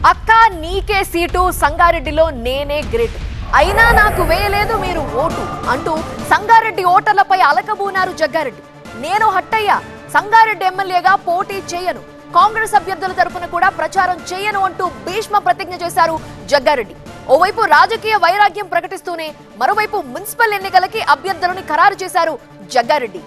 అక్క నీకే సీటు సంగారెడ్డిలో నేనే గ్రేట్ అయినా నాకు వేయలేదు మీరు ఓటు అంటూ సంగారెడ్డి ఓటర్లపై అలకబూనారు జగ్గారెడ్డి. నేను హట్టయ్యా, సంగారెడ్డి ఎమ్మెల్యేగా పోటీ చేయను, కాంగ్రెస్ అభ్యర్థుల తరపున కూడా ప్రచారం చేయను అంటూ భీష్మ ప్రతిజ్ఞ చేశారు జగ్గారెడ్డి. ఓవైపు రాజకీయ వైరాగ్యం ప్రకటిస్తూనే మరోవైపు మున్సిపల్ ఎన్నికలకి అభ్యర్థులను ఖరారు చేశారు జగ్గారెడ్డి.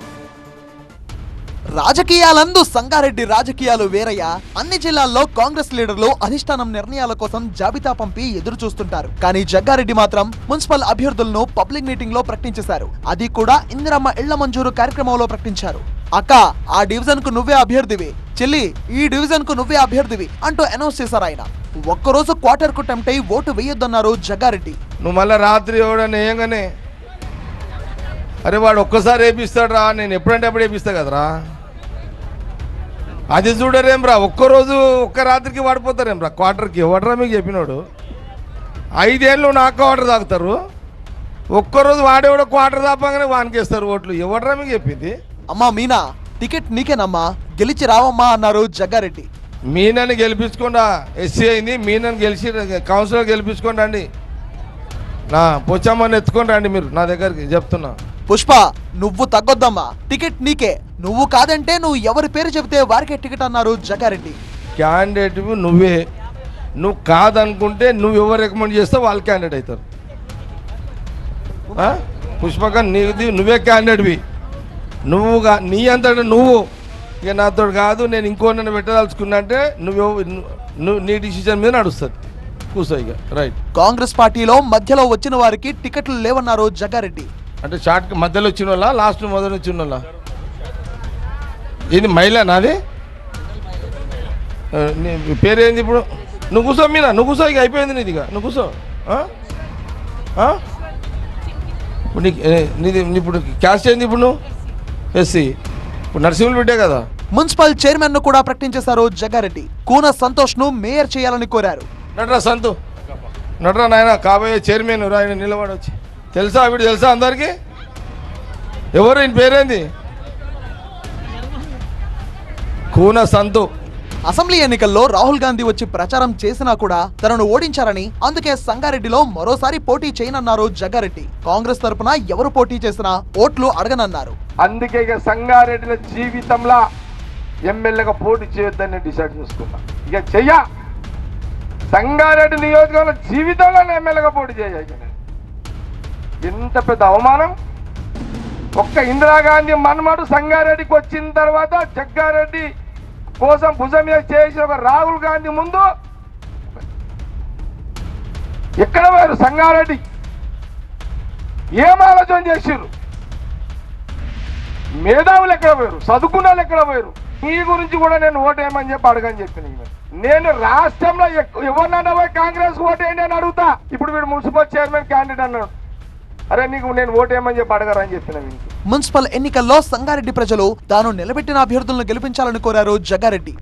రాజకీయాలందు సంగారెడ్డి రాజకీయాలు వేరయ్యా. అన్ని జిల్లాల్లో కాంగ్రెస్ లీడర్లు అధిష్టానం నిర్ణయాల కోసం జాబితా పంపి ఎదురు చూస్తుంటారు. కానీ జగ్గారెడ్డి మాత్రం మున్సిపల్ అభ్యర్థులను పబ్లిక్ మీటింగ్ లో ప్రకటించేశారు. అది కూడా ఇందిరమ్మ ఇళ్ల మంజూరు కార్యక్రమంలో ప్రకటించారు. అక్క ఆ డివిజన్ కు నువ్వే అభ్యర్థివి, చెల్లి ఈ డివిజన్ కు నువ్వే అభ్యర్థివి అంటూ అనౌన్స్ చేశారు ఆయన. ఒక్కరోజు క్వార్టర్ కు టెంప్ట్ అయి ఓటు వేయొద్దన్నారు జగ్గారెడ్డి. నువ్వు మళ్ళీ రాత్రి ఎవడన్నా వేయగానే అరే వాడు ఒక్కసారి వేపిస్తాడు రా, నేను ఎప్పుడంటే అప్పుడు వేపిస్తా కదరా, అది చూడరేం రా, ఒక్కరోజు ఒక్క రాత్రికి వాడిపోతారేం రా క్వార్టర్కి. ఎవడరా మీకు చెప్పినాడు? 5 ఏళ్ళు నాకు క్వార్టర్ తాగుతారు, ఒక్కరోజు వాడేవాడు క్వార్టర్ తాపగానే వానికేస్తారు ఓట్లు. ఎవడరా మీకు చెప్పింది? అమ్మా మీనా టికెట్ నీకేనమ్మా, గెలిచి రావమ్మా అన్నారు జగ్గారెడ్డి. మీనని గెలిపించుకోండా, ఎస్సీ అయింది, మీనని గెలిచి కౌన్సిలర్ గెలిపించుకోండి అండి, నా పొచ్చమ్మని ఎత్తుకొని రండి మీరు నా దగ్గరికి చెప్తున్నా. పుష్ప నువ్వు తగ్గొద్దమ్మా, టికెట్ నీకే, నువ్వు కాదంటే నువ్వు ఎవరి పేరు చెబితే వారికే టికెట్ అన్నారు జగ్గారెడ్డి. క్యాండిడేట్ నువ్వే, నువ్వు కాదనుకుంటే నువ్వు ఎవరు రికమెండ్ చేస్తే వాళ్ళు క్యాండిడేట్ అవుతారు. పుష్పక నువ్వే క్యాండిడేట్వి, నువ్వుగా నీ అంతటా నువ్వు ఇక నాతో కాదు నేను ఇంకో నన్ను పెట్టదలుచుకున్నా అంటే నువ్వు నీ డిసిజన్ మీద నడుస్తుంది, కూర్చో ఇక. రైట్. కాంగ్రెస్ పార్టీలో మధ్యలో వచ్చిన వారికి టికెట్లు లేవన్నారు జగ్గారెడ్డి. అంటే షార్ట్ మధ్యలో వచ్చిన వాళ్ళ లాస్ట్ మొదలు వచ్చిన వాళ్ళ? ఇది మహిళ నాది పేరేంది ఇప్పుడు? నువ్వు కూర్చో మీనా, నువ్వు కూర్చో, ఇక అయిపోయింది నీది, ఇక నువ్వు కూర్చో. ఇప్పుడు నీది ఇప్పుడు క్యాస్ట్ ఏంది ఇప్పుడు? నువ్వు ఎస్సీ, ఇప్పుడు నరసింహులు బిడ్డే కదా. మున్సిపల్ చైర్మన్ ను కూడా ప్రకటించేశారు జగ్గారెడ్డి. కూన సంతోష్ ను మేయర్ చేయాలని కోరారు. నటరా సంతు, నటరా నాయన కాబోయే చైర్మన్ రా, ఆయన నిలబడొచ్చి. తెలుసా వీడు, తెలుసా అందరికి? ఎవరు ఈయన పేరేంది? కూన సంతు. అసెంబ్లీ ఎన్నికల్లో రాహుల్ గాంధీ వచ్చి ప్రచారం చేసినా కూడా తనను ఓడించారని, అందుకే సంగారెడ్డిలో మరోసారి పోటీ చేయనన్నారు జగ్గారెడ్డి. కాంగ్రెస్ తరపున ఎవరు పోటీ చేసినా ఓట్లు అడగనన్నారు. అందుకే ఇక సంగారెడ్డిలో జీవితంలో ఎమ్మెల్యేగా పోటీ చేయొద్దని డిసైడ్ చేసుకున్నా. ఇక చెయ్య సంగారెడ్డి నియోజకవర్గంలో జీవితంలో ఎమ్మెల్యేగా పోటీ చేయాలి. ఎంత పెద్ద అవమానం! ఒక్క ఇందిరాగాంధీ మన్మడు సంగారెడ్డికి వచ్చిన తర్వాత జగ్గారెడ్డి కోసం భుజం మీద చేసిన ఒక రాహుల్ గాంధీ ముందు ఎక్కడ పోయారు? సంగారెడ్డి ఏం ఆలోచన చేసిర్రు? మేధావులు ఎక్కడ పోయారు? చదువుకున్న వాళ్ళు ఎక్కడ పోయారు? మీ గురించి కూడా నేను ఓటేయమని చెప్పి అడగని చెప్పిన. నేను రాష్ట్రంలో ఎవరినన్నా పోయి కాంగ్రెస్ ఓటేయండి అని అడుగుతా. ఇప్పుడు వీడు మున్సిపల్ చైర్మన్ క్యాండిడేట్ అన్నాడు, అరే నీకు నేను ఓటేయమని చెప్పి అడగరని చెప్పిన. మున్సిపల్ ఎన్నికల్లో సంగారెడ్డి ప్రజలు తాను నిలబెట్టిన అభ్యర్థులను గెలిపించాలని కోరారు జగ్గారెడ్డి.